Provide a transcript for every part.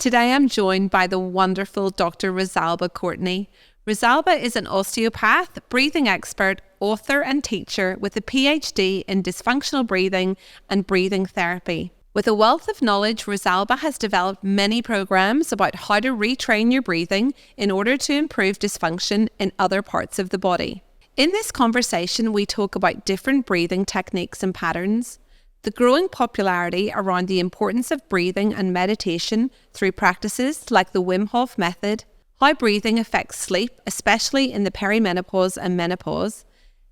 Today I'm joined by the wonderful Dr Rosalba Courtney. Rosalba is an osteopath, breathing expert, author and teacher with a PhD in dysfunctional breathing and breathing therapy. With a wealth of knowledge, Rosalba has developed many programs about how to retrain your breathing in order to improve dysfunction in other parts of the body. In this conversation, we talk about different breathing techniques and patterns, the growing popularity around the importance of breathing and meditation through practices like the Wim Hof method, how breathing affects sleep, especially in the perimenopause and menopause,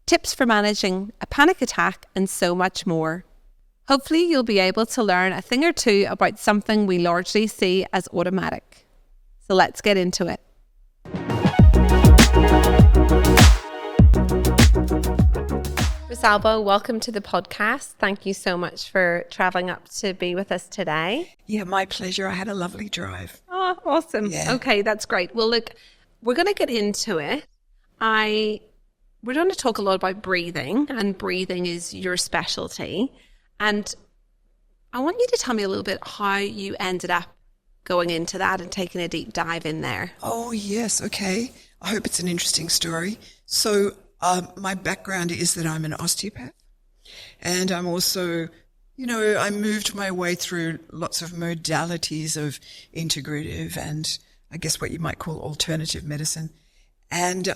tips for managing a panic attack, and so much more. Hopefully you'll be able to learn a thing or two about something we largely see as automatic. So let's get into it. Rosalba, welcome to the podcast. Thank you so much for traveling up to be with us today. Yeah, my pleasure. I had a lovely drive. Oh, awesome. Yeah. Okay, that's great. Well, look, we're going to get into it. We're going to talk a lot about breathing, and breathing is your specialty. And I want you to tell me a little bit how you ended up going into that and taking a deep dive in there. Oh, yes. Okay. I hope it's an interesting story. So my background is that I'm an osteopath, and I'm also, I moved my way through lots of modalities of integrative and I guess what you might call alternative medicine, and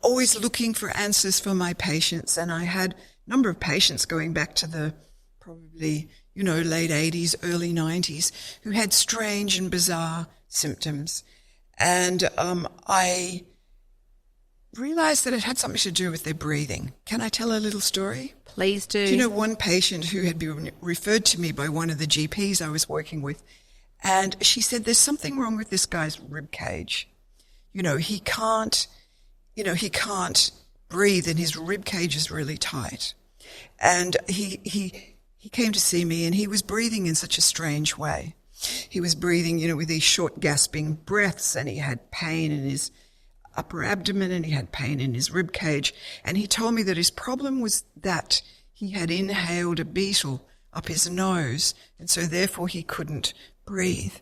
always looking for answers for my patients. And I had a number of patients going back to the probably, late 80s, early 90s who had strange and bizarre symptoms. And I realized that it had something to do with their breathing. Can I tell a little story? Please do. Do you know one patient who had been referred to me by one of the GPs I was working with, and she said, there's something wrong with this guy's rib cage. He can't breathe and his rib cage is really tight. And he came to see me, and he was breathing in such a strange way. He was breathing, with these short gasping breaths, and he had pain in his upper abdomen and he had pain in his rib cage. And he told me that his problem was that he had inhaled a beetle up his nose, and so therefore he couldn't breathe.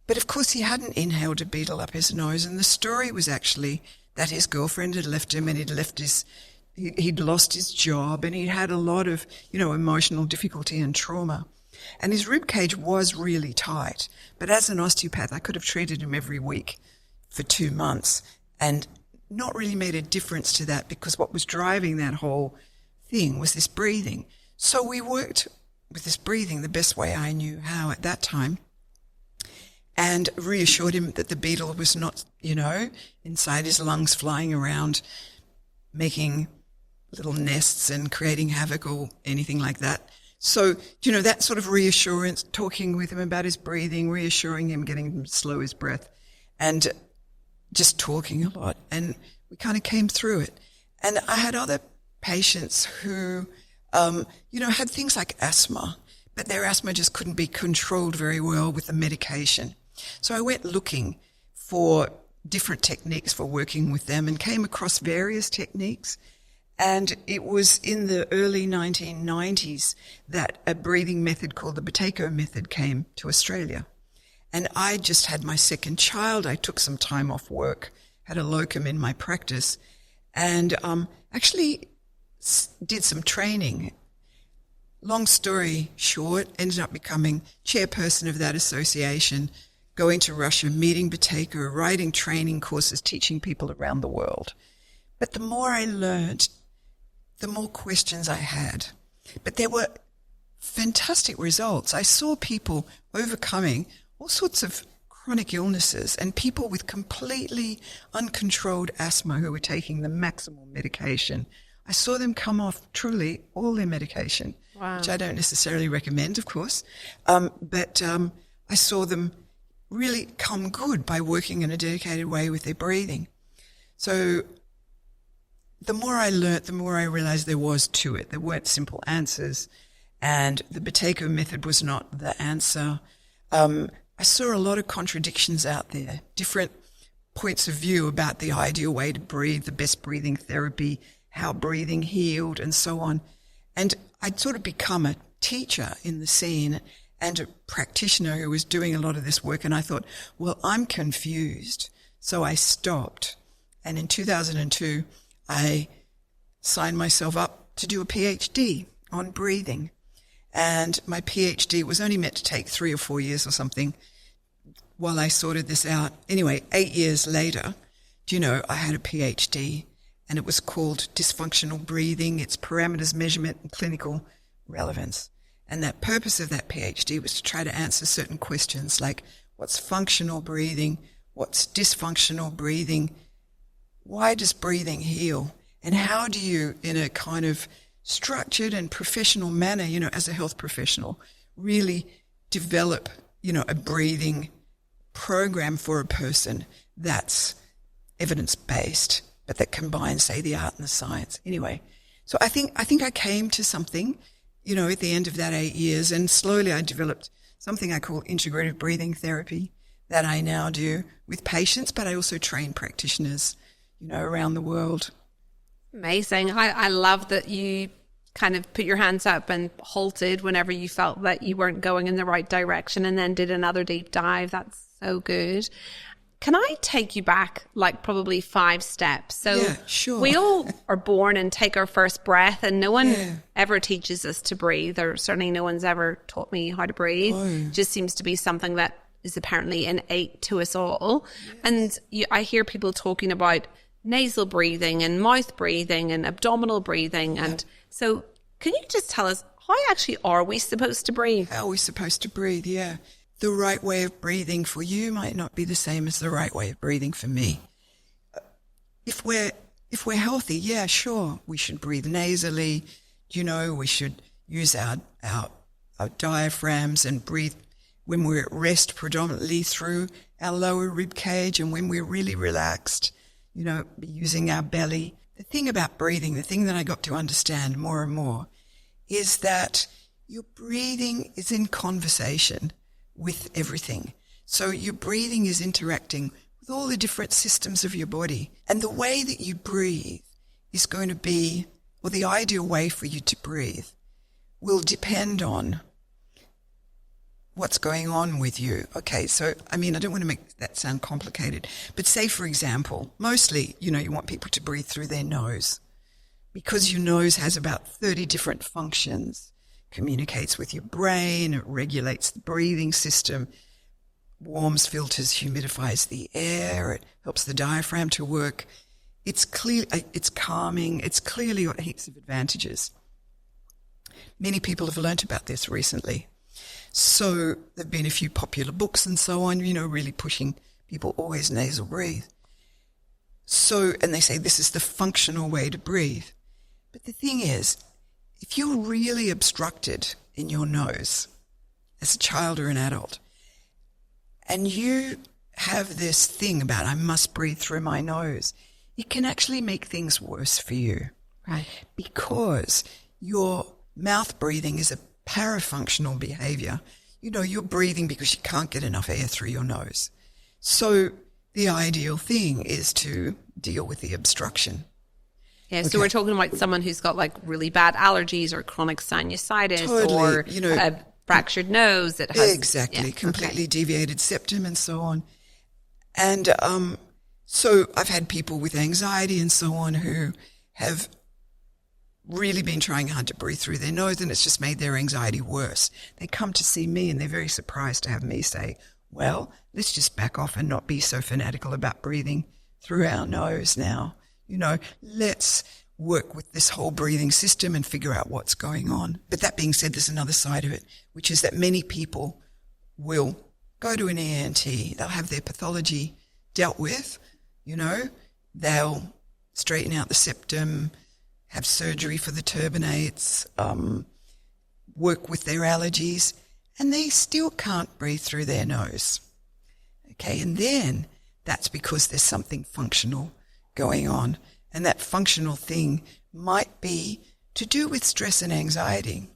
But of course he hadn't inhaled a beetle up his nose, and the story was actually that his girlfriend had left him, and he'd lost his job, and he'd had a lot of, emotional difficulty and trauma. And his rib cage was really tight. But as an osteopath, I could have treated him every week for 2 months and not really made a difference to that, because what was driving that whole thing was this breathing. So we worked with this breathing the best way I knew how at that time, and reassured him that the beetle was not, inside his lungs flying around, making little nests and creating havoc or anything like that. So, that sort of reassurance, talking with him about his breathing, reassuring him, getting him to slow his breath, and just talking a lot. And we kind of came through it. And I had other patients who, had things like asthma, but their asthma just couldn't be controlled very well with the medication. So I went looking for different techniques for working with them and came across various techniques. And it was in the early 1990s that a breathing method called the Buteyko method came to Australia. And I just had my second child. I took some time off work, had a locum in my practice, and actually did some training. Long story short, ended up becoming chairperson of that association, going to Russia, meeting Buteyko, writing training courses, teaching people around the world. But the more I learned, the more questions I had. But there were fantastic results. I saw people overcoming all sorts of chronic illnesses, and people with completely uncontrolled asthma who were taking the maximal medication. I saw them come off truly all their medication, wow, which I don't necessarily recommend, of course. But I saw them really come good by working in a dedicated way with their breathing. So the more I learnt, the more I realized there was to it. There weren't simple answers, and the Buteyko method was not the answer. I saw a lot of contradictions out there, different points of view about the ideal way to breathe, the best breathing therapy, how breathing healed, and so on. And I'd sort of become a teacher in the scene, and a practitioner who was doing a lot of this work. And I thought, well, I'm confused. So I stopped. And in 2002, I signed myself up to do a PhD on breathing. And my PhD was only meant to take 3 or 4 years or something while I sorted this out. Anyway, 8 years later, I had a PhD, and it was called Dysfunctional Breathing, its parameters, measurement, and clinical relevance. And that purpose of that PhD was to try to answer certain questions like, what's functional breathing? What's dysfunctional breathing? Why does breathing heal? And how do you, in a kind of structured and professional manner, as a health professional, really develop, a breathing program for a person that's evidence-based, but that combines, say, the art and the science. Anyway, so I think I came to something, at the end of that 8 years, and slowly I developed something I call integrative breathing therapy that I now do with patients, but I also train practitioners, around the world. Amazing. I love that you kind of put your hands up and halted whenever you felt that you weren't going in the right direction, and then did another deep dive. That's so good. Can I take you back like probably 5 steps? So yeah, sure. We all are born and take our first breath, and no one ever teaches us to breathe, or certainly no one's ever taught me how to breathe. It just seems to be something that is apparently innate to us all. Yes. And I hear people talking about nasal breathing and mouth breathing and abdominal breathing. And so can you just tell us, how actually are we supposed to breathe? How are we supposed to breathe? Yeah. The right way of breathing for you might not be the same as the right way of breathing for me. If we're healthy, yeah, sure, we should breathe nasally. We should use our diaphragms and breathe when we're at rest predominantly through our lower rib cage, and when we're really relaxed, be using our belly. The thing about breathing, the thing that I got to understand more and more, is that your breathing is in conversation with everything. So your breathing is interacting with all the different systems of your body. And the way that you breathe is going to be, or the ideal way for you to breathe, will depend on what's going on with you. Okay, so, I don't want to make that sound complicated, but say, for example, mostly, you want people to breathe through their nose, because your nose has about 30 different functions. Communicates with your brain, it regulates the breathing system, warms, filters, humidifies the air, it helps the diaphragm to work. It's calming, it's clearly got heaps of advantages. Many people have learnt about this recently. So there have been a few popular books and so on, really pushing people always nasal breathe. So, and they say this is the functional way to breathe. But the thing is, if you're really obstructed in your nose as a child or an adult, and you have this thing about, I must breathe through my nose, it can actually make things worse for you. Right. Because your mouth breathing is a parafunctional behavior. You're breathing because you can't get enough air through your nose. So the ideal thing is to deal with the obstruction. Yeah, so we're talking about someone who's got like really bad allergies or chronic sinusitis, or a fractured nose that has... Exactly, completely deviated septum and so on. And so I've had people with anxiety and so on who have really been trying hard to breathe through their nose, and it's just made their anxiety worse. They come to see me and they're very surprised to have me say, well, let's just back off and not be so fanatical about breathing through our nose now. Let's work with this whole breathing system and figure out what's going on. But that being said, there's another side of it, which is that many people will go to an ENT. They'll have their pathology dealt with, they'll straighten out the septum, have surgery for the turbinates, work with their allergies, and they still can't breathe through their nose. Okay, and then that's because there's something functional going on. And that functional thing might be to do with stress and anxiety.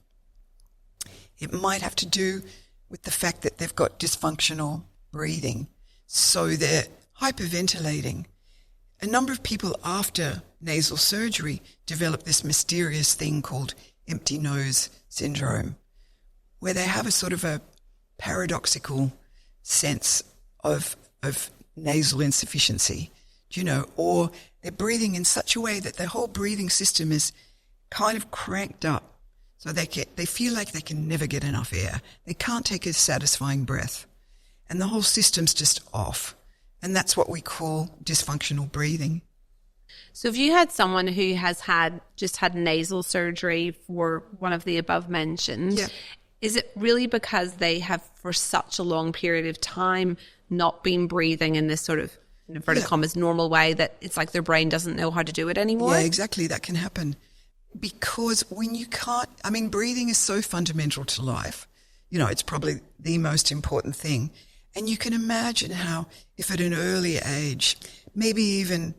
It might have to do with the fact that they've got dysfunctional breathing. So they're hyperventilating. A number of people after nasal surgery develop this mysterious thing called empty nose syndrome, where they have a sort of a paradoxical sense of nasal insufficiency, or they're breathing in such a way that their whole breathing system is kind of cranked up. So they feel like they can never get enough air. They can't take a satisfying breath. And the whole system's just off. And that's what we call dysfunctional breathing. So if you had someone who has just had nasal surgery for one of the above mentioned, yeah. Is it really because they have for such a long period of time not been breathing in this sort of, in inverted commas, normal way that it's like their brain doesn't know how to do it anymore? Yeah, exactly. That can happen. Because when you can't, breathing is so fundamental to life. It's probably the most important thing. And you can imagine how if at an early age, maybe even,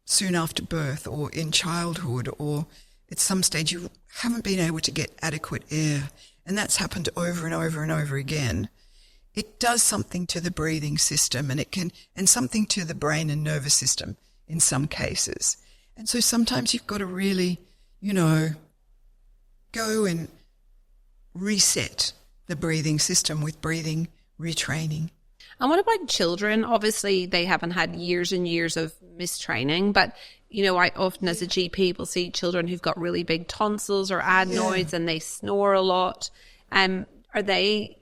soon after birth or in childhood or at some stage you haven't been able to get adequate air, and that's happened over and over and over again, it does something to the breathing system and something to the brain and nervous system in some cases. And so sometimes you've got to really, go and reset the breathing system with breathing retraining. And what about children? Obviously, they haven't had years and years of mistraining, but, I often as a GP will see children who've got really big tonsils or adenoids and they snore a lot. Are they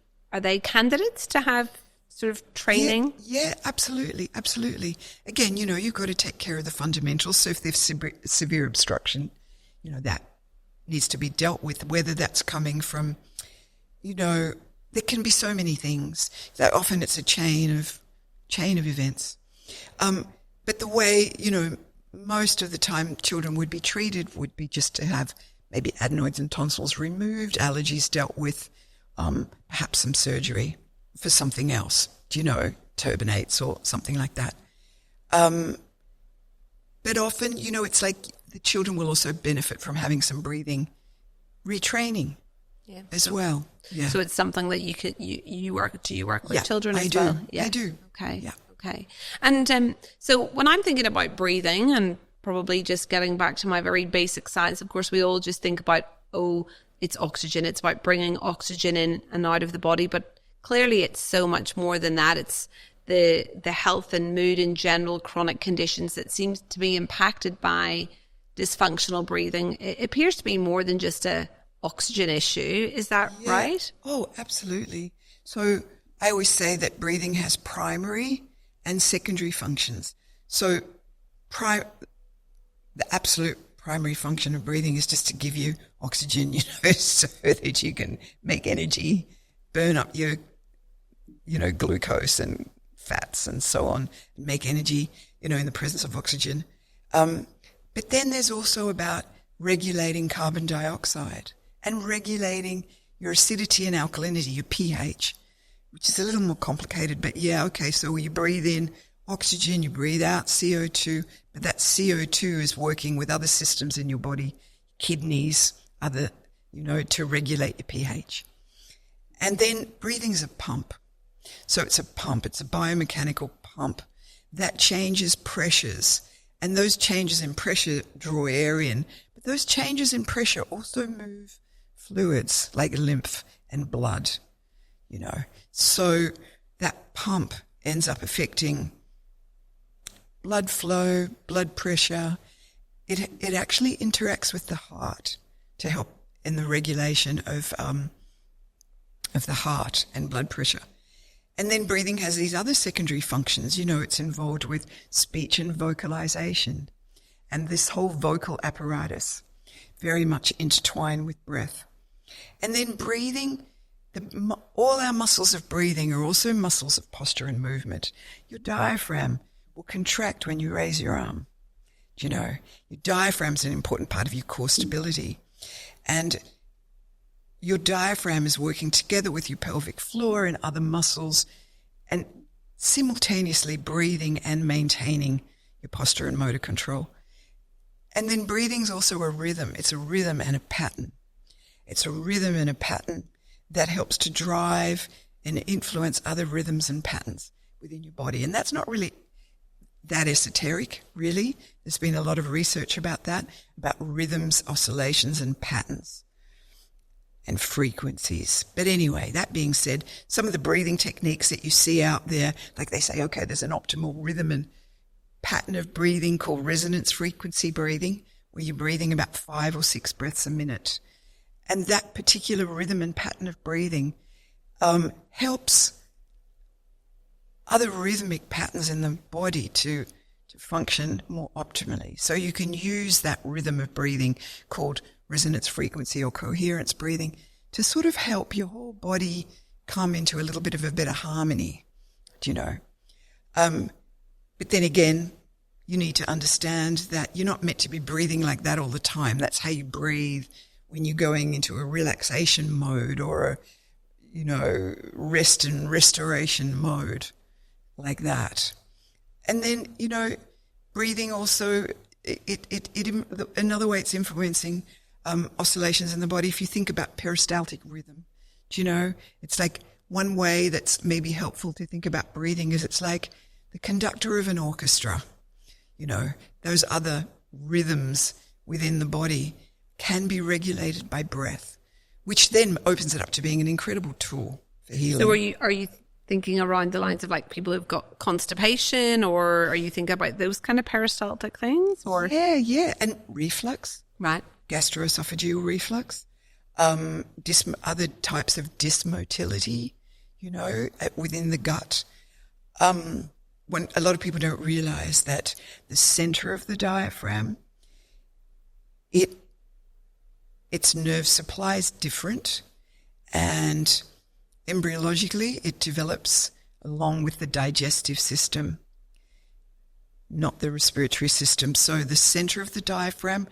candidates to have sort of training? Yeah, absolutely. Absolutely. Again, you've got to take care of the fundamentals. So if there's severe obstruction, that needs to be dealt with, whether that's coming from, there can be so many things that often it's a chain of events. But the way, most of the time children would be treated would be just to have maybe adenoids and tonsils removed, allergies dealt with, perhaps some surgery for something else, turbinates or something like that. But often, it's like the children will also benefit from having some breathing retraining as well. Yeah. So it's something that you work with children as I do. well? Yeah, I do. Okay. Yeah. Okay. And so when I'm thinking about breathing and probably just getting back to my very basic science, of course, we all just think about, it's oxygen. It's about bringing oxygen in and out of the body. But clearly it's so much more than that. It's the health and mood in general, chronic conditions that seems to be impacted by dysfunctional breathing. It appears to be more than just a oxygen issue. Is that right? Oh, absolutely. So I always say that breathing has primary and secondary functions. So the absolute primary function of breathing is just to give you oxygen, so that you can make energy, burn up your, glucose and fats and so on, and make energy, in the presence of oxygen. But then there's also about regulating carbon dioxide and regulating your acidity and alkalinity, your pH, which is a little more complicated, but so you breathe in oxygen, you breathe out CO2, but that CO2 is working with other systems in your body, kidneys, other, to regulate your pH. And then breathing's a pump. So it's a pump, it's a biomechanical pump that changes pressures, and those changes in pressure draw air in, but those changes in pressure also move fluids like lymph and blood, So that pump ends up affecting blood flow, blood pressure. It actually interacts with the heart to help in the regulation of the heart and blood pressure. And then breathing has these other secondary functions. It's involved with speech and vocalization, and this whole vocal apparatus very much intertwined with breath. And then breathing, all our muscles of breathing are also muscles of posture and movement. Your diaphragm will contract when you raise your arm. Your diaphragm is an important part of your core stability. And your diaphragm is working together with your pelvic floor and other muscles and simultaneously breathing and maintaining your posture and motor control. And then breathing is also a rhythm. It's a rhythm and a pattern. It's a rhythm and a pattern that helps to drive and influence other rhythms and patterns within your body. And that's not really that esoteric, really. There's been a lot of research about that, about rhythms, oscillations, and patterns. and frequencies. But anyway, that being said, some of the breathing techniques that you see out there, like they say, okay, there's an optimal rhythm and pattern of breathing called resonance frequency breathing, where you're breathing about 5 or 6 breaths a minute. And that particular rhythm and pattern of breathing helps other rhythmic patterns in the body to function more optimally. So you can use that rhythm of breathing called resonance frequency or coherence breathing to sort of help your whole body come into a little bit of a better harmony, But then again, you need to understand that you're not meant to be breathing like that all the time. That's how you breathe when you're going into a relaxation mode or rest and restoration mode like that. And then, breathing also, another way it's influencing oscillations in the body. If you think about peristaltic rhythm, it's like one way that's maybe helpful to think about breathing is it's like the conductor of an orchestra. Those other rhythms within the body can be regulated by breath, which then opens it up to being an incredible tool for healing. So are you thinking around the lines of like people who've got constipation, or are you thinking about those kind of peristaltic things? Or Yeah. And reflux. Right. Gastroesophageal reflux. Other types of dysmotility, within the gut. When a lot of people don't realize that the center of the diaphragm, its nerve supply is different, and embryologically it develops along with the digestive system, not the respiratory system. So the center of the diaphragm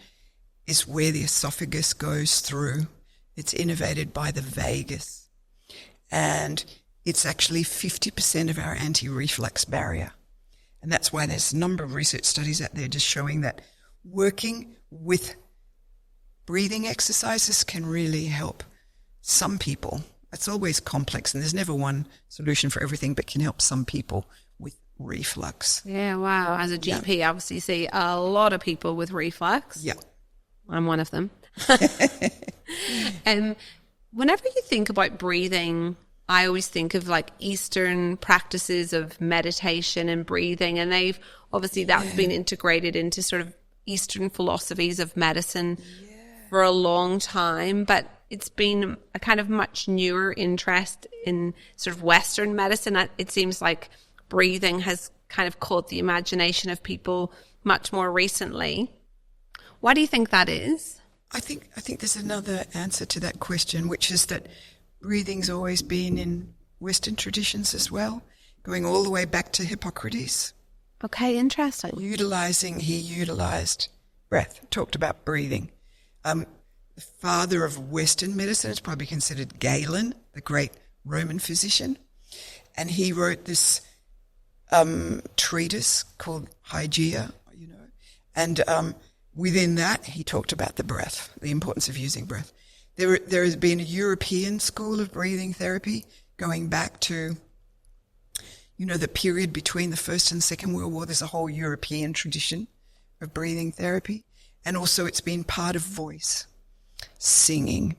is where the esophagus goes through. It's innervated by the vagus, and it's actually 50% of our anti-reflux barrier. And that's why there's a number of research studies out there just showing that working with breathing exercises can really help some people. It's always complex, and there's never one solution for everything, but can help some people with reflux. Yeah, wow. As a GP, obviously you see a lot of people with reflux. Yeah. I'm one of them. And whenever you think about breathing, I always think of like Eastern practices of meditation and breathing, and that's been integrated into sort of Eastern philosophies of medicine for a long time, but it's been a kind of much newer interest in sort of Western medicine. It seems like breathing has kind of caught the imagination of people much more recently. Why do you think that is? I think there's another answer to that question, which is that breathing's always been in Western traditions as well, going all the way back to Hippocrates. Okay, interesting. He utilized breath, talked about breathing. The father of Western medicine is probably considered Galen, the great Roman physician. And he wrote this treatise called Hygeia, and within that he talked about the breath, the importance of using breath. There has been a European school of breathing therapy going back to, the period between the First and Second World War. There's a whole European tradition of breathing therapy. And also it's been part of voice, singing,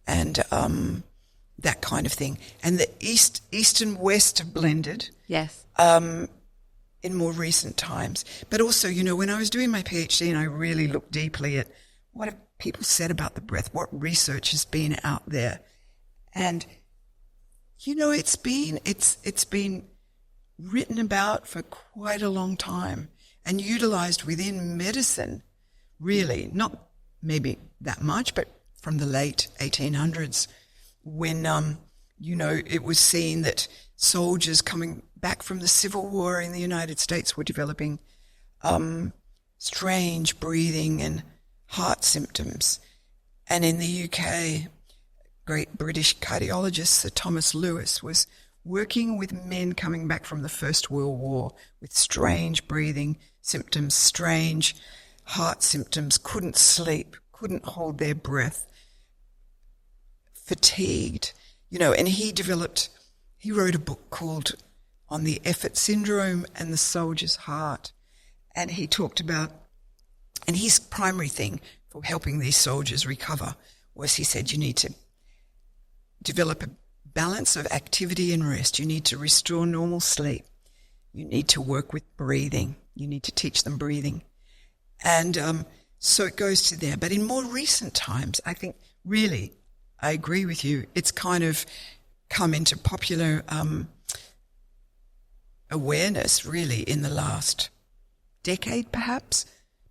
and that kind of thing. And the East and West have blended. Yes. In more recent times. But also, when I was doing my PhD and I really looked deeply at what have people said about the breath, what research has been out there. And, it's been written about for quite a long time and utilized within medicine, really, not maybe that much, but from the late 1800s when, it was seen that soldiers coming back from the Civil War in the United States were developing strange breathing and heart symptoms. And in the UK, great British cardiologist Sir Thomas Lewis was working with men coming back from the First World War with strange breathing symptoms, strange heart symptoms, couldn't sleep, couldn't hold their breath, fatigued, and he wrote a book called On the Effort Syndrome and the Soldier's Heart. And he talked about, and his primary thing for helping these soldiers recover was, he said, you need to develop a balance of activity and rest. You need to restore normal sleep. You need to work with breathing. You need to teach them breathing. And so it goes to there. But in more recent times, I think really, I agree with you, it's kind of come into popular awareness really in the last decade perhaps,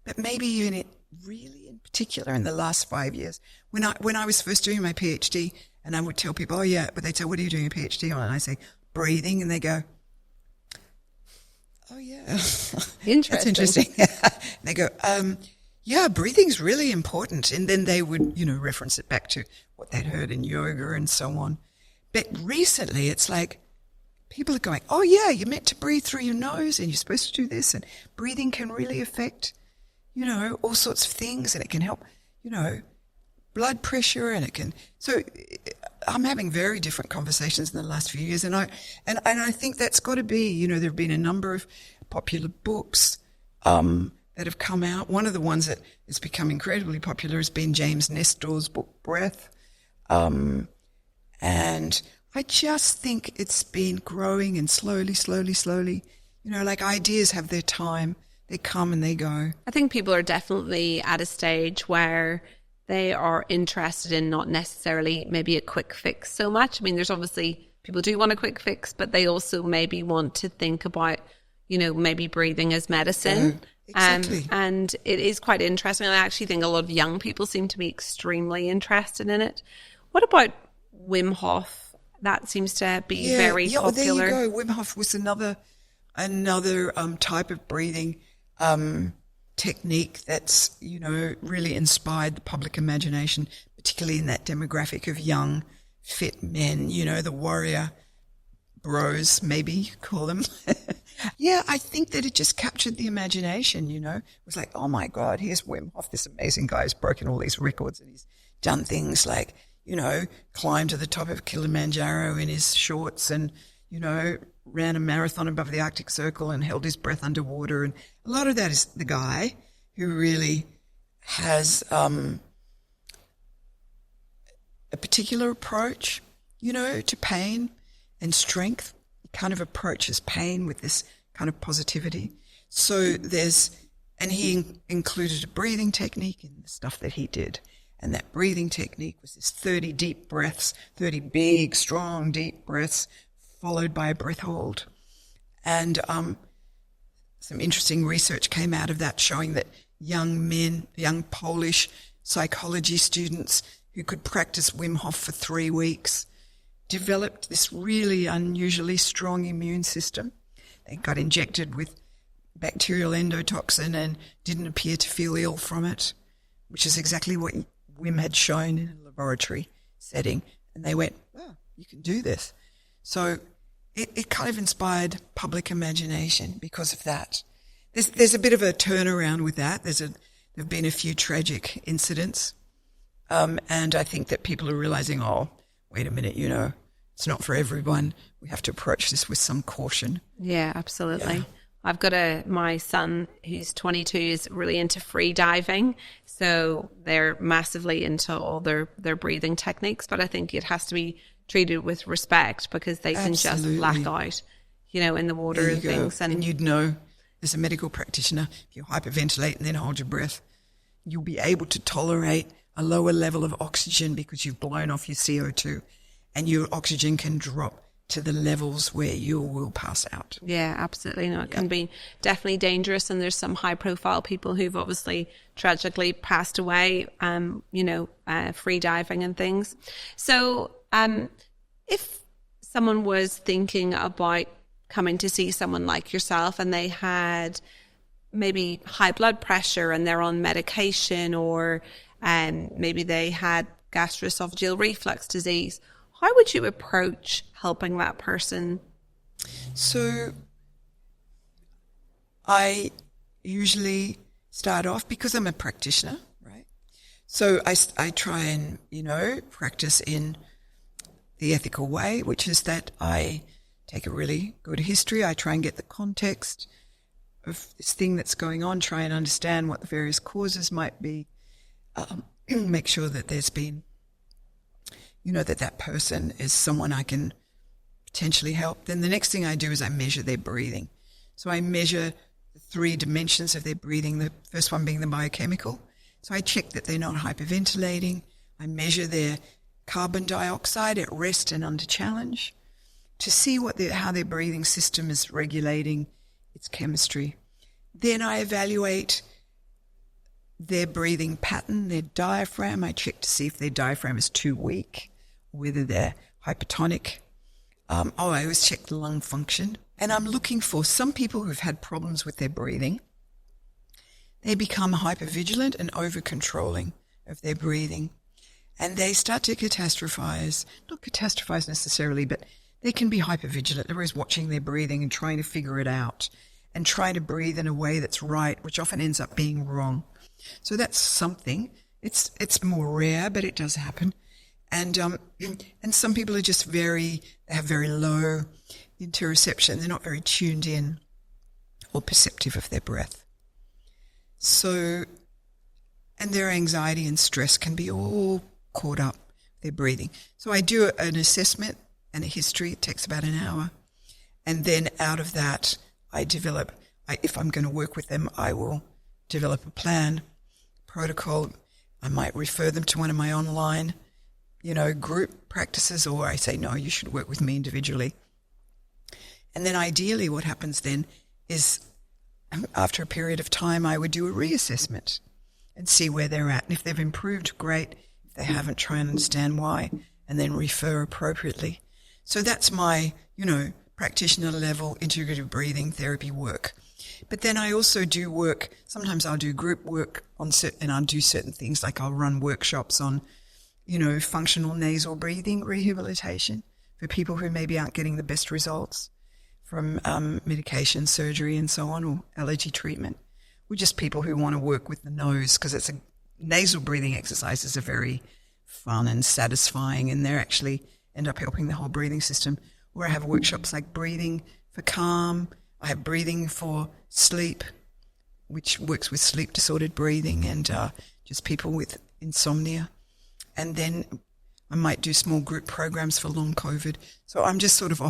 but maybe even really in particular in the last 5 years. When I was first doing my PhD, and I would tell people, oh yeah, but they'd say, what are you doing a PhD on? And I say, breathing, and they go, oh yeah. Interesting. That's interesting. They go, yeah, breathing's really important. And then they would, reference it back to what they'd heard in yoga and so on. But recently it's like people are going, oh yeah, you're meant to breathe through your nose and you're supposed to do this. And breathing can really affect, all sorts of things. And it can help, blood pressure, and it can. So I'm having very different conversations in the last few years. And I think that's got to be, there have been a number of popular books, that have come out. One of the ones that has become incredibly popular has been James Nestor's book, Breath. And I just think it's been growing and slowly, like ideas have their time. They come and they go. I think people are definitely at a stage where they are interested in not necessarily maybe a quick fix so much. I mean, there's obviously people do want a quick fix, but they also maybe want to think about, maybe breathing as medicine. Exactly. And it is quite interesting. I actually think a lot of young people seem to be extremely interested in it. What about Wim Hof? That seems to be very popular. There you go. Wim Hof was another type of breathing technique that's, really inspired the public imagination, particularly in that demographic of young, fit men, the warrior bros, maybe you call them. Yeah, I think that it just captured the imagination, It was like, oh my God, here's Wim Hof, this amazing guy who's broken all these records, and he's done things like, climbed to the top of Kilimanjaro in his shorts and, ran a marathon above the Arctic Circle and held his breath underwater. And a lot of that is the guy who really has a particular approach, to pain and strength. He kind of approaches pain with this kind of positivity. So and he included a breathing technique in the stuff that he did. And that breathing technique was this 30 deep breaths, 30 big, strong, deep breaths, followed by a breath hold. And some interesting research came out of that showing that young men, young Polish psychology students who could practice Wim Hof for 3 weeks developed this really unusually strong immune system. They got injected with bacterial endotoxin and didn't appear to feel ill from it, which is exactly what Wim had shown in a laboratory setting. And they went, oh, you can do this. So it kind of inspired public imagination because of that. There's a bit of a turnaround with that. There've been a few tragic incidents. And I think that people are realizing, oh, wait a minute, it's not for everyone. We have to approach this with some caution. Yeah, absolutely. Yeah. I've got my son who's 22 is really into free diving. So they're massively into all their breathing techniques, but I think it has to be treated with respect because they can just black out, in the water and things. And you'd know, as a medical practitioner, if you hyperventilate and then hold your breath, you'll be able to tolerate a lower level of oxygen because you've blown off your CO2 and your oxygen can drop to the levels where you will pass out. Yeah, absolutely. No, it can be definitely dangerous. And there's some high profile people who've obviously tragically passed away, free diving and things. So if someone was thinking about coming to see someone like yourself and they had maybe high blood pressure and they're on medication, or maybe they had gastroesophageal reflux disease, how would you approach helping that person? So I usually start off, because I'm a practitioner, right? So I try and, practice in the ethical way, which is that I take a really good history. I try and get the context of this thing that's going on, try and understand what the various causes might be, make sure that there's been, that person is someone I can potentially help, then the next thing I do is I measure their breathing. So I measure the 3 dimensions of their breathing, the first one being the biochemical. So I check that they're not hyperventilating. I measure their carbon dioxide at rest and under challenge to see how their breathing system is regulating its chemistry. Then I evaluate their breathing pattern, their diaphragm. I check to see if their diaphragm is too weak, whether they're hypertonic. I always check the lung function. And I'm looking for some people who've had problems with their breathing. They become hypervigilant and over-controlling of their breathing. And they start to catastrophize. Not catastrophize necessarily, but they can be hypervigilant. They're always watching their breathing and trying to figure it out and trying to breathe in a way that's right, which often ends up being wrong. So that's something. It's more rare, but it does happen. And some people are just they have very low interoception. They're not very tuned in or perceptive of their breath. So, and their anxiety and stress can be all caught up with their breathing. So I do an assessment and a history. It takes about an hour. And then out of that, if I'm going to work with them, I will develop a plan, protocol. I might refer them to one of my online, group practices, or I say, no, you should work with me individually. And then ideally what happens then is after a period of time, I would do a reassessment and see where they're at. And if they've improved, great. If they haven't, try and understand why, and then refer appropriately. So that's my, practitioner level integrative breathing therapy work. But then I also do work, sometimes I'll do group work and I'll do certain things, like I'll run workshops on, functional nasal breathing rehabilitation for people who maybe aren't getting the best results from medication, surgery and so on, or allergy treatment. Or just people who want to work with the nose, because nasal breathing exercises are very fun and satisfying, and they actually end up helping the whole breathing system. Or I have workshops like breathing for calm. I have breathing for sleep, which works with sleep disordered breathing and just people with insomnia. And then I might do small group programs for long COVID. So I'm just sort of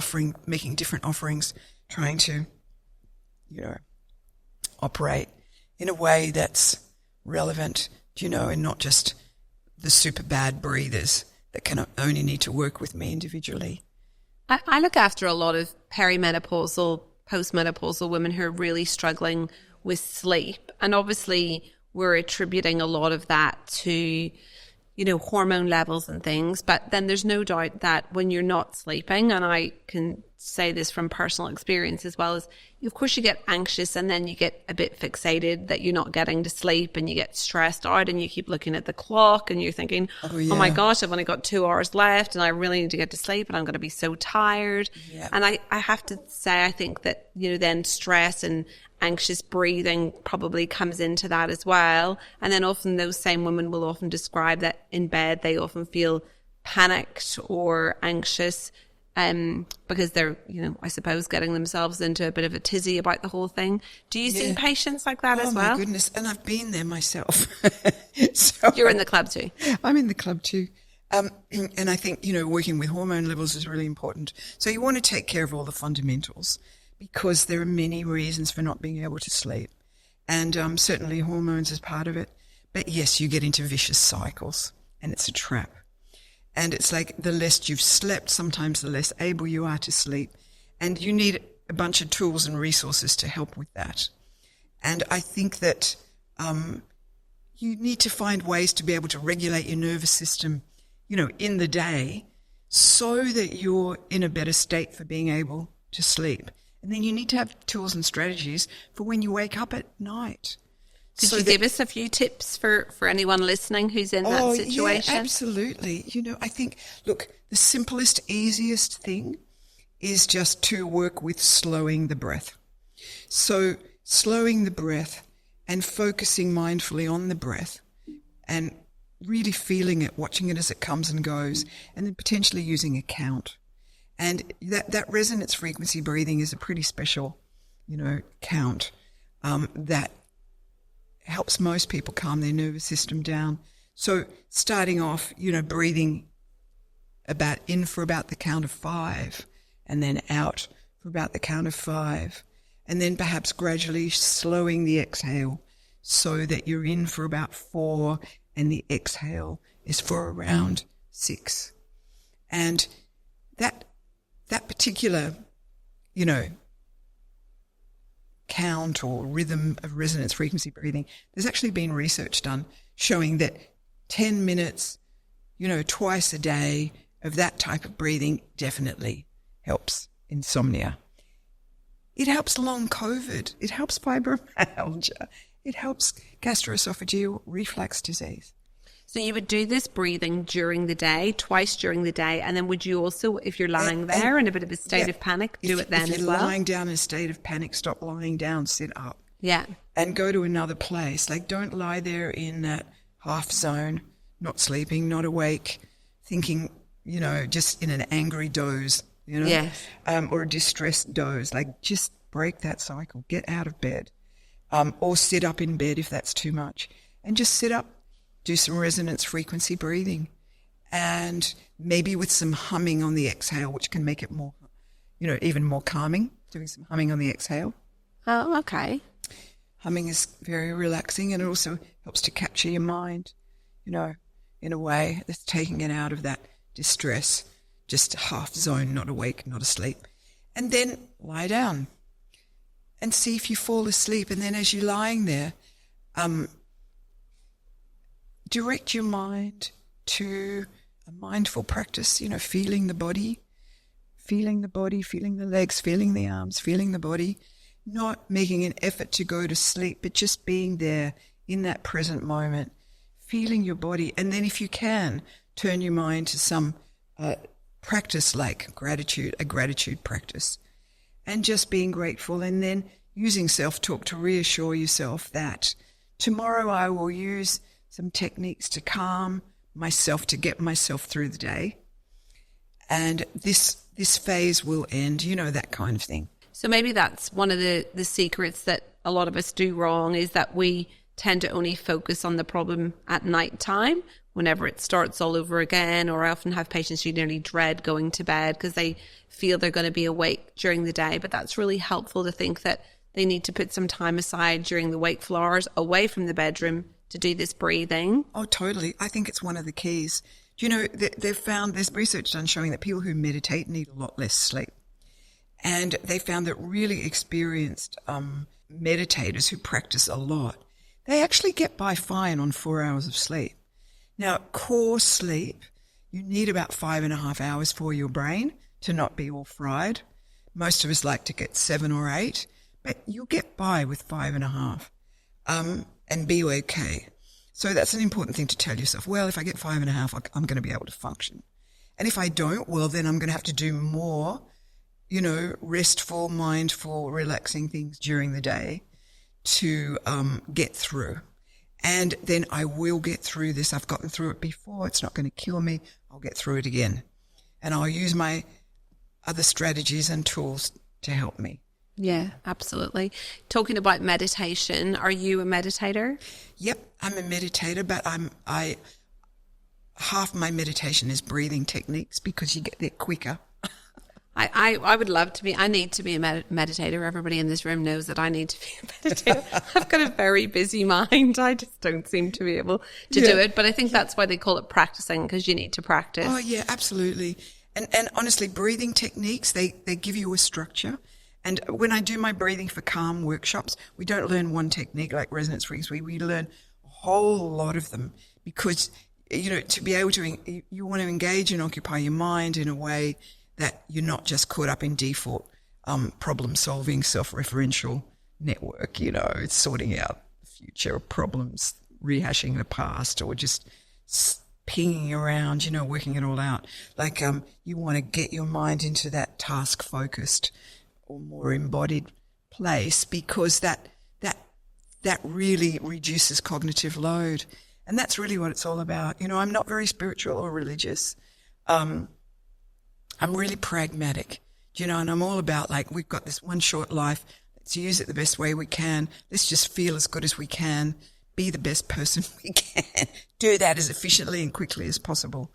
making different offerings, trying to, operate in a way that's relevant, and not just the super bad breathers that can only need to work with me individually. I look after a lot of perimenopausal, postmenopausal women who are really struggling with sleep. And obviously we're attributing a lot of that to, hormone levels and things. But then there's no doubt that when you're not sleeping, and I can say this from personal experience as well, as of course you get anxious and then you get a bit fixated that you're not getting to sleep, and you get stressed out and you keep looking at the clock and you're thinking, oh my gosh, I've only got 2 hours left and I really need to get to sleep and I'm going to be so tired. Yeah. And I have to say, I think that, then stress and anxious breathing probably comes into that as well. And then often those same women will often describe that in bed they often feel panicked or anxious because they're, I suppose getting themselves into a bit of a tizzy about the whole thing. Do you see patients like that as well? Oh my goodness. And I've been there myself. So you're in the club too. I'm in the club too. And I think, working with hormone levels is really important. So you want to take care of all the fundamentals, because there are many reasons for not being able to sleep. And certainly hormones is part of it. But yes, you get into vicious cycles, and it's a trap. And it's like the less you've slept, sometimes the less able you are to sleep. And you need a bunch of tools and resources to help with that. And I think that you need to find ways to be able to regulate your nervous system, in the day, so that you're in a better state for being able to sleep. And then you need to have tools and strategies for when you wake up at night. Could you give us a few tips for anyone listening who's in that situation? Yeah, absolutely. I think, look, the simplest, easiest thing is just to work with slowing the breath. So slowing the breath and focusing mindfully on the breath and really feeling it, watching it as it comes and goes, and then potentially using a count. And that resonance frequency breathing is a pretty special, count that helps most people calm their nervous system down. So starting off, breathing in for about the count of 5, and then out for about the count of 5, and then perhaps gradually slowing the exhale so that you're in for about 4 and the exhale is for around 6. And that particular, count or rhythm of resonance frequency breathing, there's actually been research done showing that 10 minutes, twice a day of that type of breathing definitely helps insomnia. It helps long COVID. It helps fibromyalgia. It helps gastroesophageal reflux disease. So you would do this breathing during the day, twice during the day, and then would you also, if you're lying there in a bit of a state of panic, do it then as well? If you're lying down in a state of panic, stop lying down, sit up. Yeah. And go to another place. Like, don't lie there in that half zone, not sleeping, not awake, thinking, just in an angry doze, Yes. Or a distressed doze. Like, just break that cycle. Get out of bed. Or sit up in bed if that's too much. And just sit up. Do some resonance frequency breathing, and maybe with some humming on the exhale, which can make it more, even more calming, doing some humming on the exhale. Oh, okay. Humming is very relaxing, and it also helps to capture your mind, in a way that's taking it out of that distress, just half zone, not awake, not asleep. And then lie down and see if you fall asleep. And then as you're lying there, direct your mind to a mindful practice, feeling the body, feeling the legs, feeling the arms, feeling the body, not making an effort to go to sleep, but just being there in that present moment, feeling your body. And then if you can, turn your mind to some practice like a gratitude practice, and just being grateful, and then using self-talk to reassure yourself that tomorrow I will use some techniques to calm myself, to get myself through the day. And this phase will end, that kind of thing. So maybe that's one of the secrets that a lot of us do wrong, is that we tend to only focus on the problem at night time whenever it starts all over again. Or I often have patients who nearly dread going to bed because they feel they're going to be awake during the day. But that's really helpful to think that they need to put some time aside during the wakeful hours away from the bedroom to do this breathing. Oh, totally. I think it's one of the keys. Do you know, they've found, there's research done showing that people who meditate need a lot less sleep. And they found that really experienced meditators who practice a lot, they actually get by fine on 4 hours of sleep. Now, core sleep, you need about 5.5 hours for your brain to not be all fried. Most of us like to get 7 or 8, but you'll get by with 5.5. And be okay. So that's an important thing to tell yourself. Well, if I get 5.5, I'm going to be able to function. And if I don't, well, then I'm going to have to do more, restful, mindful, relaxing things during the day to get through. And then I will get through this. I've gotten through it before. It's not going to kill me. I'll get through it again. And I'll use my other strategies and tools to help me. Yeah, absolutely. Talking about meditation, are you a meditator? Yep, I'm a meditator, but I half my meditation is breathing techniques because you get there quicker. I would love to be. I need to be a meditator. Everybody in this room knows that I need to be a meditator. I've got a very busy mind. I just don't seem to be able to do it. But I think that's why they call it practicing, because you need to practice. Oh yeah, absolutely. And honestly, breathing techniques, they give you a structure. And when I do my breathing for calm workshops, we don't learn one technique like resonance frequency. We learn a whole lot of them because, to be able to, you want to engage and occupy your mind in a way that you're not just caught up in default problem-solving, self-referential network, it's sorting out future problems, rehashing the past, or just pinging around, working it all out. Like you want to get your mind into that task-focused or more embodied place, because that really reduces cognitive load. And that's really what it's all about. I'm not very spiritual or religious. I'm really pragmatic, and I'm all about, like, we've got this one short life. Let's use it the best way we can. Let's just feel as good as we can, be the best person we can, do that as efficiently and quickly as possible,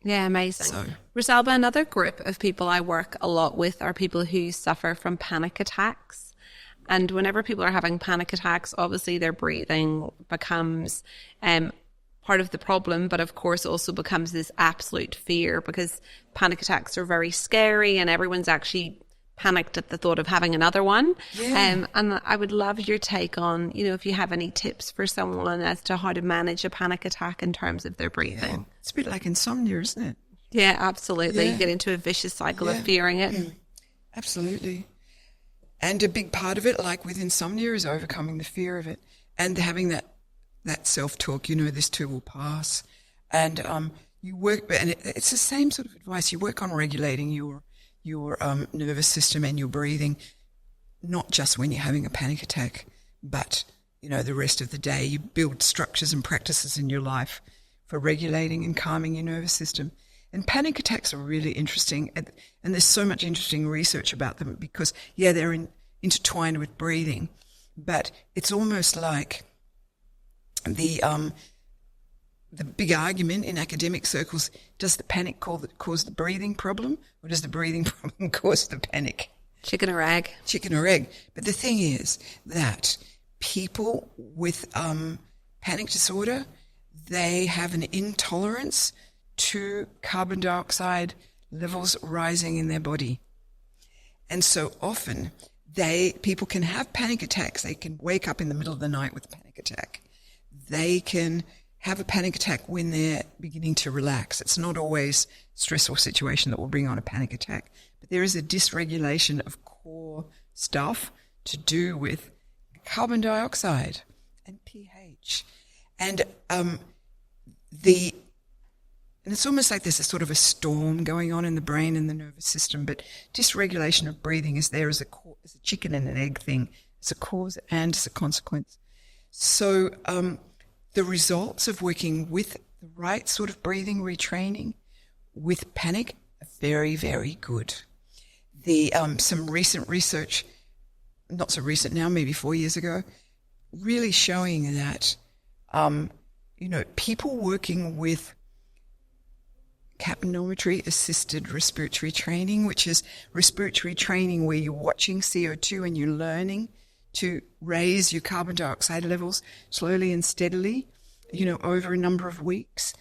Yeah, amazing. So, Rosalba, another group of people I work a lot with are people who suffer from panic attacks. And whenever people are having panic attacks, obviously their breathing becomes part of the problem, but of course also becomes this absolute fear, because panic attacks are very scary and everyone's actually panicked at the thought of having another one. Yeah. And I would love your take on, if you have any tips for someone as to how to manage a panic attack in terms of their breathing. It's a bit like insomnia, isn't it? Yeah, absolutely. Yeah. You get into a vicious cycle of fearing it. Yeah. Absolutely. And a big part of it, like with insomnia, is overcoming the fear of it and having that self-talk, this too will pass. And you work, and it's the same sort of advice. You work on regulating your nervous system and your breathing, not just when you're having a panic attack, but, the rest of the day. You build structures and practices in your life for regulating and calming your nervous system. And panic attacks are really interesting, and there's so much interesting research about them because, they're intertwined with breathing, but it's almost like the big argument in academic circles: does the panic cause the breathing problem, or does the breathing problem cause the panic? Chicken or egg? Chicken or egg. But the thing is that people with panic disorder, they have an intolerance to carbon dioxide levels rising in their body. And so often people can have panic attacks. They can wake up in the middle of the night with a panic attack. They can have a panic attack when they're beginning to relax. It's not always stressful situation that will bring on a panic attack, but there is a dysregulation of core stuff to do with carbon dioxide and pH. And and it's almost like there's a sort of a storm going on in the brain and the nervous system, but dysregulation of breathing is there as a chicken and an egg thing. It's a cause and it's a consequence. So the results of working with the right sort of breathing retraining with panic are very, very good. Some recent research, not so recent now, maybe 4 years ago, really showing that, people working with capnometry-assisted respiratory training, which is respiratory training where you're watching CO2 and you're learning to raise your carbon dioxide levels slowly and steadily, over a number of weeks.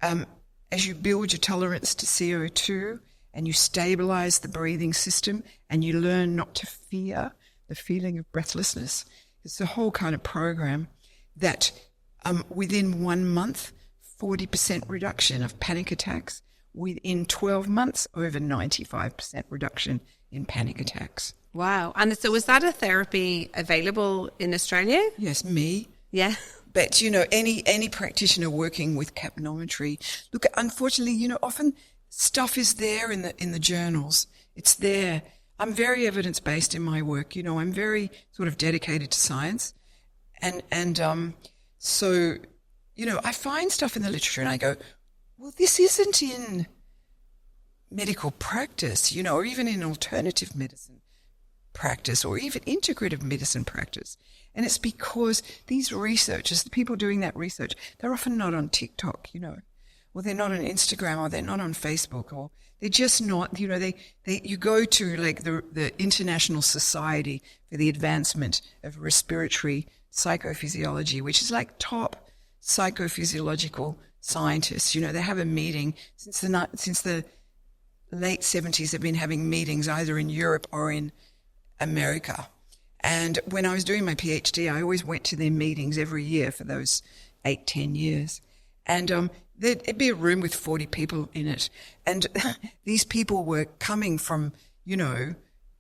As you build your tolerance to CO2 and you stabilize the breathing system and you learn not to fear the feeling of breathlessness, it's a whole kind of program that within 1 month, 40% reduction of panic attacks. Within 12 months, over 95% reduction in panic attacks. Wow. And so was that a therapy available in Australia? Yes, me. Yeah. But, any practitioner working with capnometry, look, unfortunately, often stuff is there in the journals. It's there. I'm very evidence-based in my work. I'm very sort of dedicated to science. And so I find stuff in the literature and I go, well, this isn't in medical practice, or even in alternative medicine practice or even integrative medicine practice. And it's because these researchers, the people doing that research, they're often not on TikTok, or they're not on Instagram, or they're not on Facebook, or they're just not, you go to like the International Society for the Advancement of Respiratory Psychophysiology, which is like top psychophysiological scientists. They have a meeting since the late 70s. They've been having meetings either in Europe or in America. And when I was doing my PhD, I always went to their meetings every year for those 8-10 years. And there'd be a room with 40 people in it. And these people were coming from,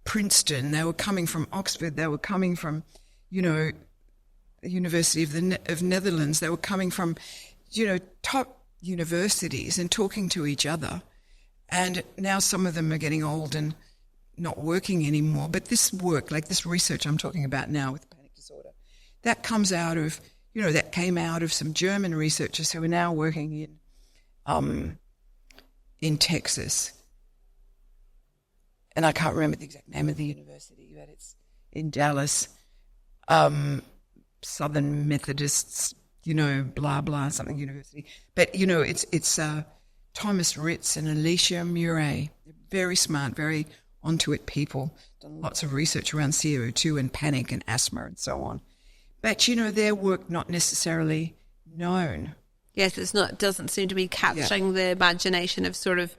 Princeton. They were coming from Oxford. They were coming from, the University of Netherlands. They were coming from, top universities and talking to each other. And now some of them are getting old and not working anymore. But this work, like this research I'm talking about now with panic disorder, that comes out of, that came out of some German researchers who are now working in Texas. And I can't remember the exact name of the university, but it's in Dallas. Southern Methodists, blah, blah, something university. But, it's Thomas Ritz and Alicia Murray. They're very smart, very onto it people. Done lots of research around CO2 and panic and asthma and so on. But, their work not necessarily known. Yes, it doesn't seem to be capturing the imagination of sort of...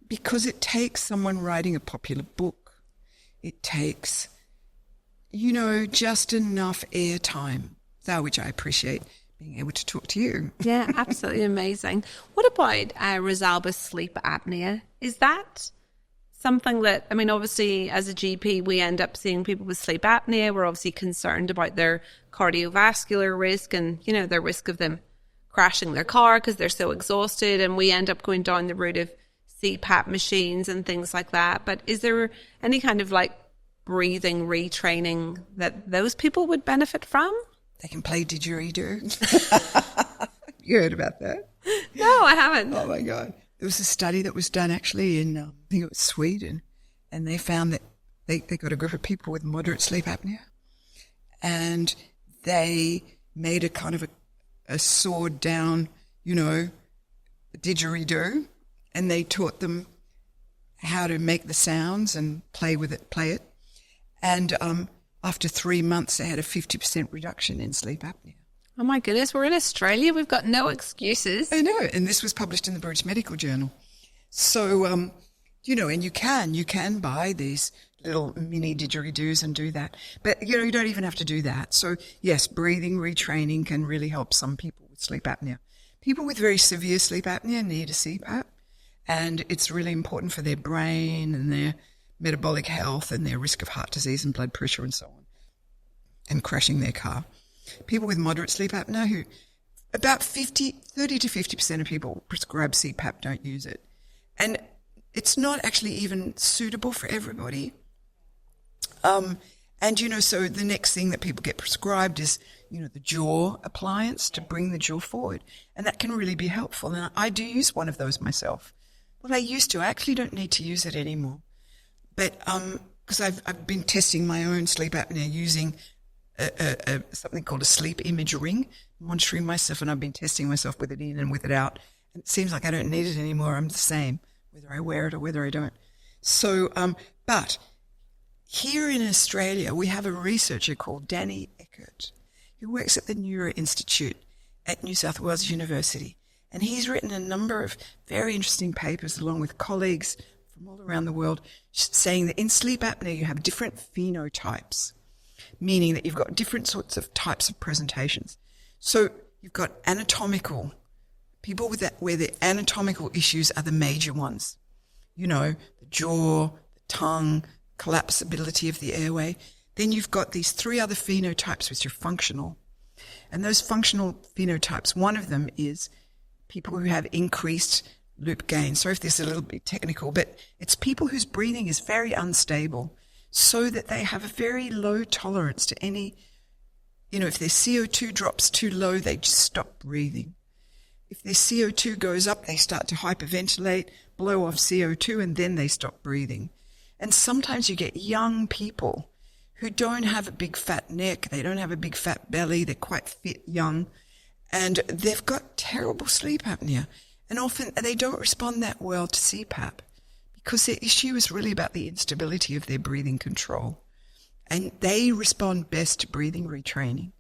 Because it takes someone writing a popular book. It takes, just enough airtime, which I appreciate being able to talk to you. Yeah, absolutely amazing. What about Rosalba's sleep apnea? Is that something that, obviously as a GP, we end up seeing people with sleep apnea. We're obviously concerned about their cardiovascular risk and, their risk of them crashing their car because they're so exhausted. And we end up going down the route of CPAP machines and things like that. But is there any kind of breathing retraining that those people would benefit from? They can play didgeridoo. You heard about that? No, I haven't. Oh my God. There was a study that was done actually in, I think it was Sweden, and they found that they got a group of people with moderate sleep apnea, and they made a kind of a sawed down, didgeridoo, and they taught them how to make the sounds and play it. And after 3 months, they had a 50% reduction in sleep apnea. Oh my goodness, we're in Australia. We've got no excuses. I know, and this was published in the British Medical Journal. So, and you can buy these little mini didgeridoos and do that. But, you don't even have to do that. So, yes, breathing retraining can really help some people with sleep apnea. People with very severe sleep apnea need a CPAP, and it's really important for their brain and their metabolic health and their risk of heart disease and blood pressure and so on, and crashing their car. People with moderate sleep apnea, who about 30 to 50% of people prescribed CPAP don't use it. And it's not actually even suitable for everybody. So the next thing that people get prescribed is, the jaw appliance to bring the jaw forward. And that can really be helpful. And I do use one of those myself. Well, I used to. I actually don't need to use it anymore. But because I've been testing my own sleep apnea using something called a sleep image ring, monitoring myself, and I've been testing myself with it in and with it out. And it seems like I don't need it anymore. I'm the same, whether I wear it or whether I don't. So, but here in Australia, we have a researcher called Danny Eckert, who works at the Neuro Institute at New South Wales University. And he's written a number of very interesting papers along with colleagues from all around the world saying that in sleep apnea, you have different phenotypes, meaning that you've got different sorts of types of presentations. So you've got anatomical, people with that, where the anatomical issues are the major ones. The jaw, the tongue, collapsibility of the airway. Then you've got these three other phenotypes which are functional. And those functional phenotypes, one of them is people who have increased loop gain. Sorry if this is a little bit technical, but it's people whose breathing is very unstable, so that they have a very low tolerance to any, if their CO2 drops too low, they just stop breathing. If their CO2 goes up, they start to hyperventilate, blow off CO2, and then they stop breathing. And sometimes you get young people who don't have a big fat neck, they don't have a big fat belly, they're quite fit, young, and they've got terrible sleep apnea. And often they don't respond that well to CPAP, because their issue is really about the instability of their breathing control. And they respond best to breathing retraining.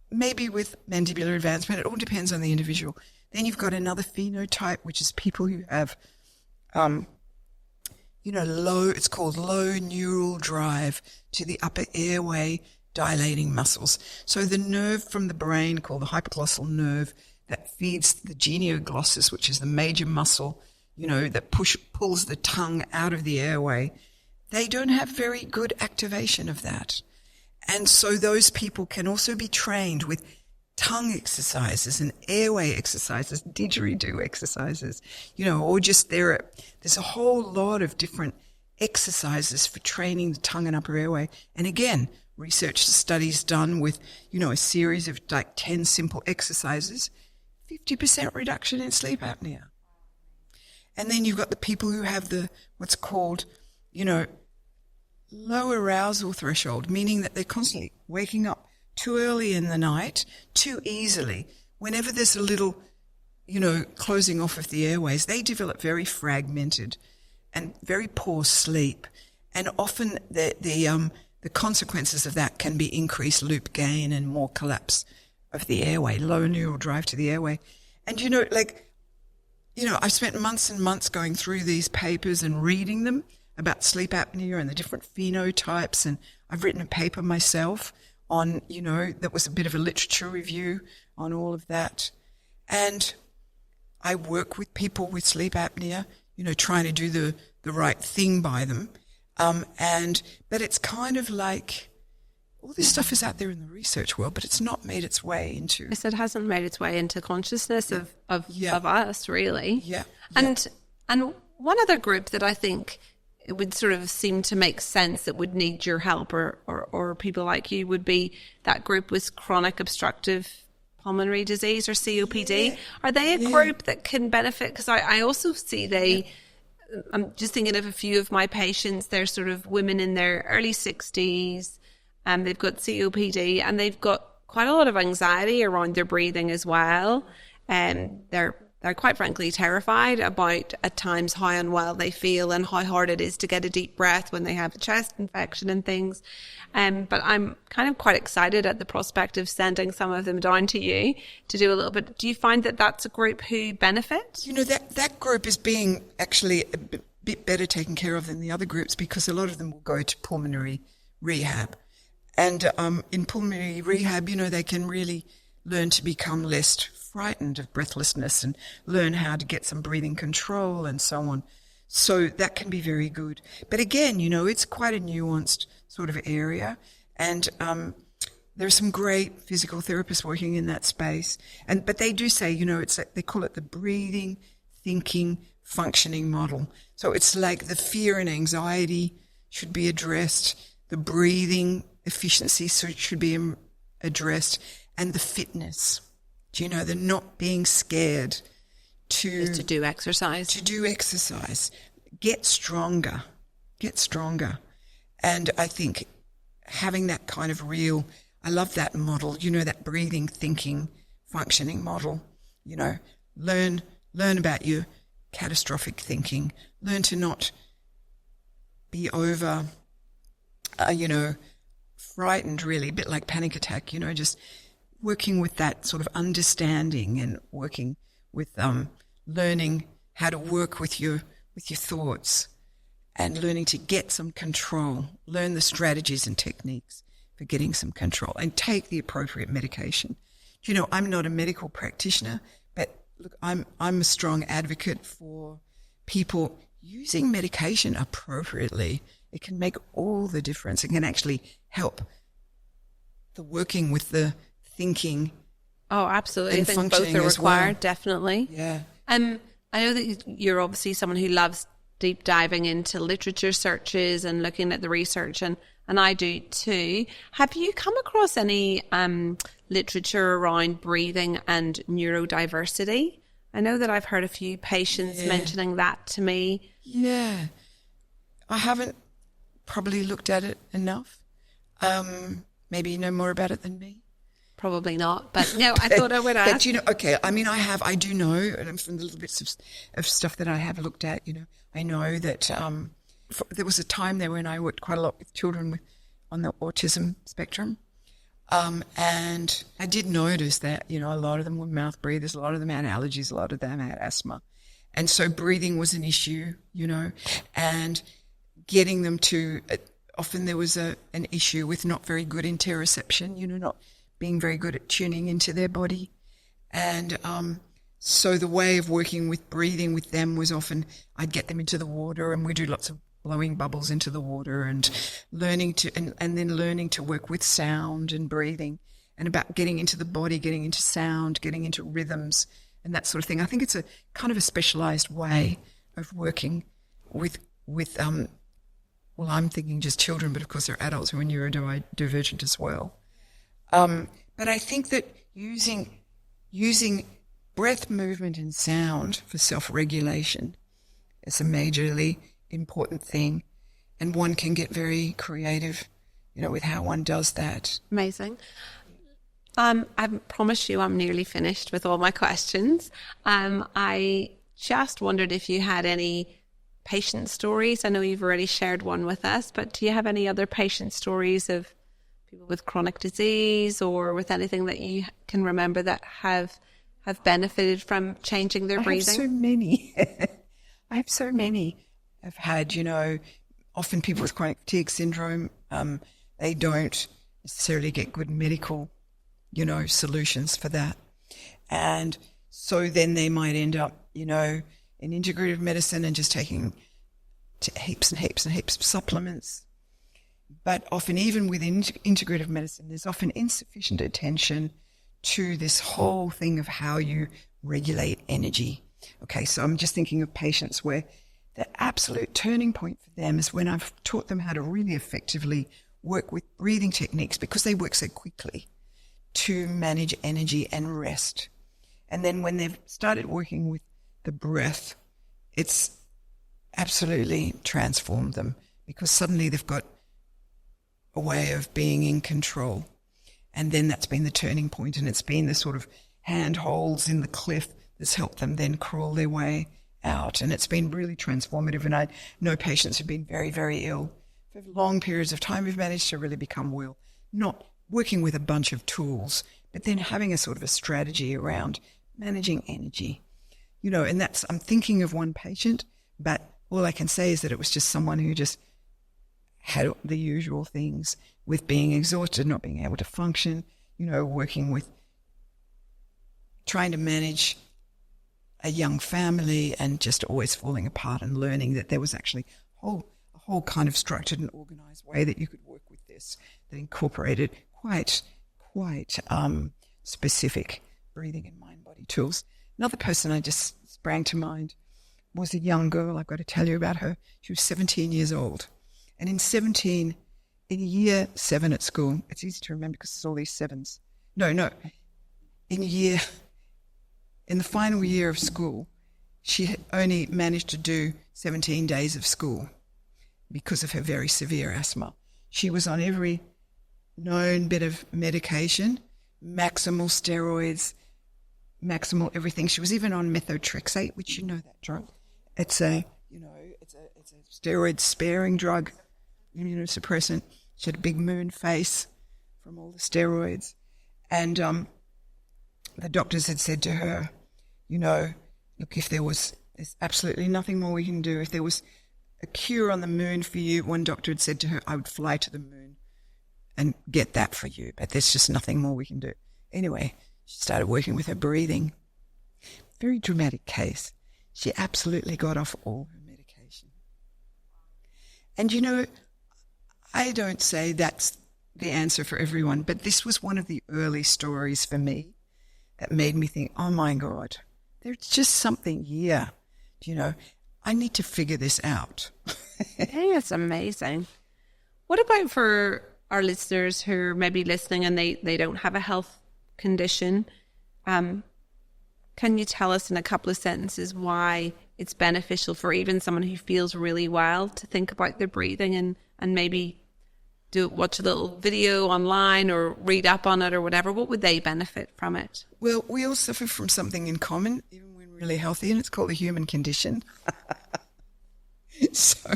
Maybe with mandibular advancement, it all depends on the individual. Then you've got another phenotype, which is people who have, it's called low neural drive to the upper airway dilating muscles. So the nerve from the brain called the hypoglossal nerve that feeds the genioglossus, which is the major muscle, that pulls the tongue out of the airway, they don't have very good activation of that. And so those people can also be trained with tongue exercises and airway exercises, didgeridoo exercises, or just there's a whole lot of different exercises for training the tongue and upper airway. And again, research studies done with, a series of 10 simple exercises, 50% reduction in sleep apnea. And then you've got the people who have what's called, low arousal threshold, meaning that they're constantly waking up too early in the night, too easily. Whenever there's a little, closing off of the airways, they develop very fragmented and very poor sleep. And often the consequences of that can be increased loop gain and more collapse of the airway, low neural drive to the airway. And, I've spent months and months going through these papers and reading them about sleep apnea and the different phenotypes. And I've written a paper myself on, that was a bit of a literature review on all of that. And I work with people with sleep apnea, trying to do the right thing by them. But it's kind of like all this stuff is out there in the research world, but it's not made its way into... Yes, it hasn't made its way into consciousness of us, really. Yeah. And one other group that I think it would sort of seem to make sense that would need your help or people like you would be that group with chronic obstructive pulmonary disease or COPD. Yeah. Are they a group that can benefit? Because I also see I'm just thinking of a few of my patients. They're sort of women in their early 60s and they've got COPD and they've got quite a lot of anxiety around their breathing as well. And they're quite frankly terrified about at times how unwell they feel and how hard it is to get a deep breath when they have a chest infection and things. But I'm kind of quite excited at the prospect of sending some of them down to you to do a little bit. Do you find that that's a group who benefit? That group is being actually a bit better taken care of than the other groups because a lot of them will go to pulmonary rehab. And in pulmonary rehab, they can really learn to become less frightened of breathlessness and learn how to get some breathing control and so on. So that can be very good. But again, it's quite a nuanced sort of area. And there are some great physical therapists working in that space. But they do say, they call it the breathing, thinking, functioning model. So it's like the fear and anxiety should be addressed, the breathing efficiency should be addressed, and the fitness. The not being scared to do exercise. Get stronger. And I think having that kind of I love that model, that breathing, thinking, functioning model, learn about your catastrophic thinking, learn to not be over, frightened really, a bit like panic attack, just working with that sort of understanding and working with learning how to work with your thoughts and learning to get some control, learn the strategies and techniques for getting some control and take the appropriate medication. I'm not a medical practitioner, but look, I'm a strong advocate for people using medication appropriately. It can make all the difference. It can actually help the working with the thinking. Oh, absolutely. I think both are required, definitely. Yeah. I know that you're obviously someone who loves deep diving into literature searches and looking at the research, and I do too. Have you come across any literature around breathing and neurodiversity? I know that I've heard a few patients mentioning that to me. Yeah. I haven't probably looked at it enough. Maybe you know more about it than me. Probably not, but no, I thought I would ask. But I do know, and from the little bits of stuff that I have looked at, I know that there was a time there when I worked quite a lot with children on the autism spectrum. And I did notice that, a lot of them were mouth breathers, a lot of them had allergies, a lot of them had asthma. And so breathing was an issue, and getting them to, often there was an issue with not very good interoception, not being very good at tuning into their body. And so the way of working with breathing with them was often I'd get them into the water and we do lots of blowing bubbles into the water and learning to, and then learning to work with sound and breathing and about getting into the body, getting into sound, getting into rhythms and that sort of thing. I think it's a kind of a specialised way of working with I'm thinking just children, but of course there are adults who are neurodivergent as well. But I think that using breath, movement and sound for self-regulation is a majorly important thing. And one can get very creative, with how one does that. Amazing. I promise you I'm nearly finished with all my questions. I just wondered if you had any patient stories. I know you've already shared one with us, but do you have any other patient stories of people with chronic disease or with anything that you can remember that have benefited from changing their breathing? I have so many. I have so many. I've had, often people with chronic fatigue syndrome, they don't necessarily get good medical, solutions for that. And so then they might end up, in integrative medicine and just taking heaps and heaps and heaps of supplements. But often, even within integrative medicine, there's often insufficient attention to this whole thing of how you regulate energy. Okay, so I'm just thinking of patients where the absolute turning point for them is when I've taught them how to really effectively work with breathing techniques, because they work so quickly, to manage energy and rest. And then when they've started working with the breath, it's absolutely transformed them, because suddenly they've got a way of being in control. And then that's been the turning point, and it's been the sort of handholds in the cliff that's helped them then crawl their way out. And it's been really transformative. And I know patients who've been very, very ill for long periods of time who've managed to really become well, not working with a bunch of tools, but then having a sort of a strategy around managing energy. And that's, I'm thinking of one patient, but all I can say is that it was just someone who just had the usual things with being exhausted, not being able to function, working with trying to manage a young family and just always falling apart, and learning that there was actually a whole kind of structured and organized way that you could work with this that incorporated quite specific breathing and mind-body tools. Another person I just sprang to mind was a young girl. I've got to tell you about her. She was 17 years old. And in year 7 at school, it's easy to remember because there's all these sevens. In the final year of school, she only managed to do 17 days of school because of her very severe asthma. She was on every known bit of medication, maximal steroids, maximal everything. She was even on methotrexate, which that drug. It's a steroid sparing drug, immunosuppressant. She had a big moon face from all the steroids. And the doctors had said to her, look, if there's absolutely nothing more we can do. If there was a cure on the moon for you, one doctor had said to her, I would fly to the moon and get that for you, but there's just nothing more we can do. Anyway, she started working with her breathing. Very dramatic case. She absolutely got off all her medication. And I don't say that's the answer for everyone, but this was one of the early stories for me that made me think, oh my God, there's just something here. I need to figure this out. I think it's amazing. What about for our listeners who are maybe listening and they don't have a health condition? Can you tell us in a couple of sentences why it's beneficial for even someone who feels really well to think about their breathing and maybe watch a little video online or read up on it or whatever? What would they benefit from it? Well, we all suffer from something in common, even when we're really healthy, and it's called the human condition. So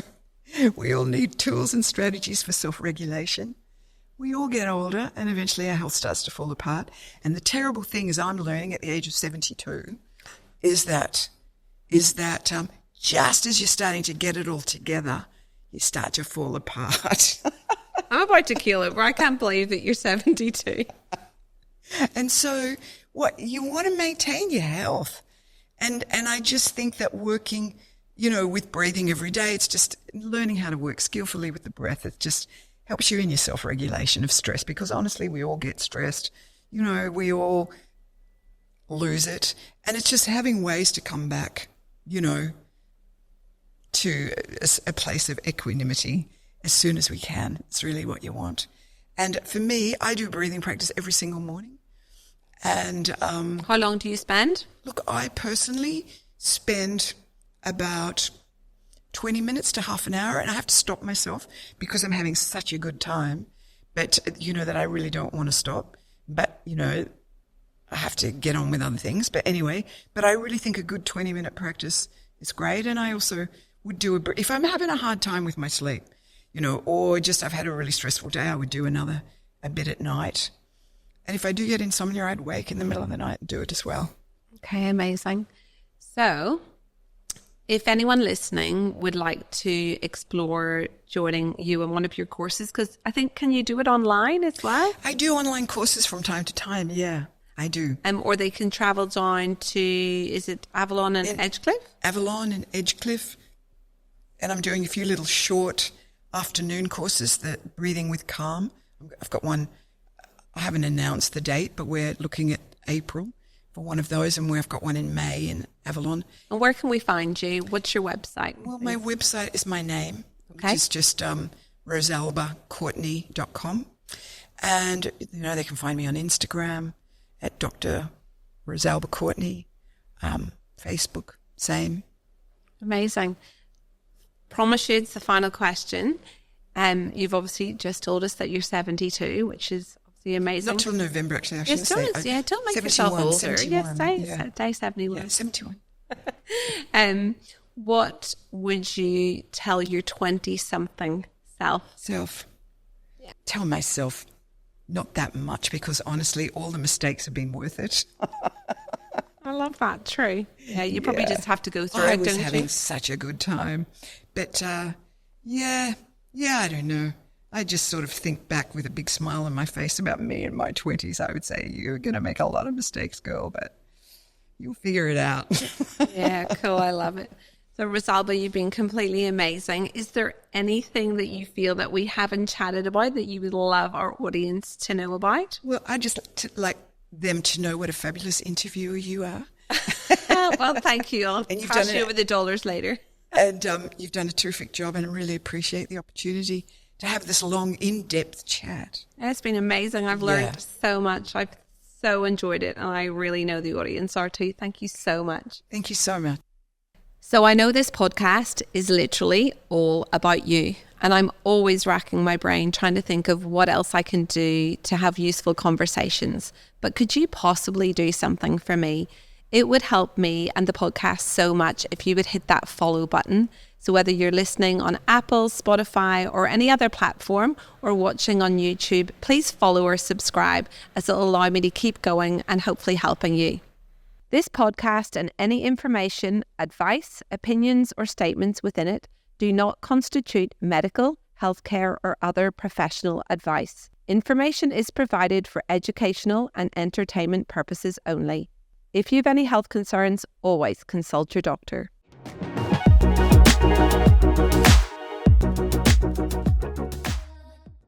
we all need tools and strategies for self-regulation. We all get older and eventually our health starts to fall apart. And the terrible thing is, I'm learning at the age of 72 is that just as you're starting to get it all together, you start to fall apart. I'm about to keel over. I can't believe that you're 72. And so you want to maintain your health. And I just think that working, with breathing every day, it's just learning how to work skillfully with the breath. It just helps you in your self-regulation of stress, because honestly, we all get stressed. We all lose it. And it's just having ways to come back, to a place of equanimity as soon as we can. It's really what you want. And for me, I do breathing practice every single morning. And how long do you spend? Look, I personally spend about 20 minutes to half an hour, and I have to stop myself because I'm having such a good time. But that I really don't want to stop. but, I have to get on with other things. But anyway, I really think a good 20-minute practice is great. And I also would do if I'm having a hard time with my sleep, or just I've had a really stressful day, I would do a bit at night. And if I do get insomnia, I'd wake in the middle of the night and do it as well. Okay, amazing. So if anyone listening would like to explore joining you in one of your courses, because I think, can you do it online as well? I do online courses from time to time, yeah, I do. Or they can travel down to, is it Avalon and Edgecliff? Avalon and Edgecliff. And I'm doing a few little short afternoon courses, the Breathing with Calm. I've got one, I haven't announced the date, but we're looking at April for one of those, and I've got one in May in Avalon. And where can we find you? What's your website? Well, my website is my name, which is just rosalbacourtney.com. And, they can find me on Instagram at Dr Rosalba Courtney, Facebook, same. Amazing. Promise you it's the final question. You've obviously just told us that you're 72, which is amazing. Not till November, actually. Yes, don't make yourself older. Yes, day 71. Yeah, 71. What would you tell your 20-something self? Yeah. Tell myself not that much, because honestly, all the mistakes have been worth it. I love that. True. Yeah, you probably just have to go through it, don't you? I was having such a good time. But, I don't know. I just sort of think back with a big smile on my face about me in my 20s. I would say, you're going to make a lot of mistakes, girl, but you'll figure it out. Yeah, cool. I love it. So, Rosalba, you've been completely amazing. Is there anything that you feel that we haven't chatted about that you would love our audience to know about? Well, I just like them to know what a fabulous interviewer you are. Well, thank you. I'll pass you over the dollars later. And you've done a terrific job, and I really appreciate the opportunity to have this long, in-depth chat. It's been amazing. I've learned so much. I've so enjoyed it, and I really know the audience are too. Thank you so much. Thank you so much. So I know this podcast is literally all about you, and I'm always racking my brain trying to think of what else I can do to have useful conversations. But could you possibly do something for me? It would help me and the podcast so much if you would hit that follow button. So whether you're listening on Apple, Spotify, or any other platform, or watching on YouTube, please follow or subscribe, as it'll allow me to keep going and hopefully helping you. This podcast and any information, advice, opinions, or statements within it do not constitute medical, healthcare, or other professional advice. Information is provided for educational and entertainment purposes only. If you have any health concerns, always consult your doctor.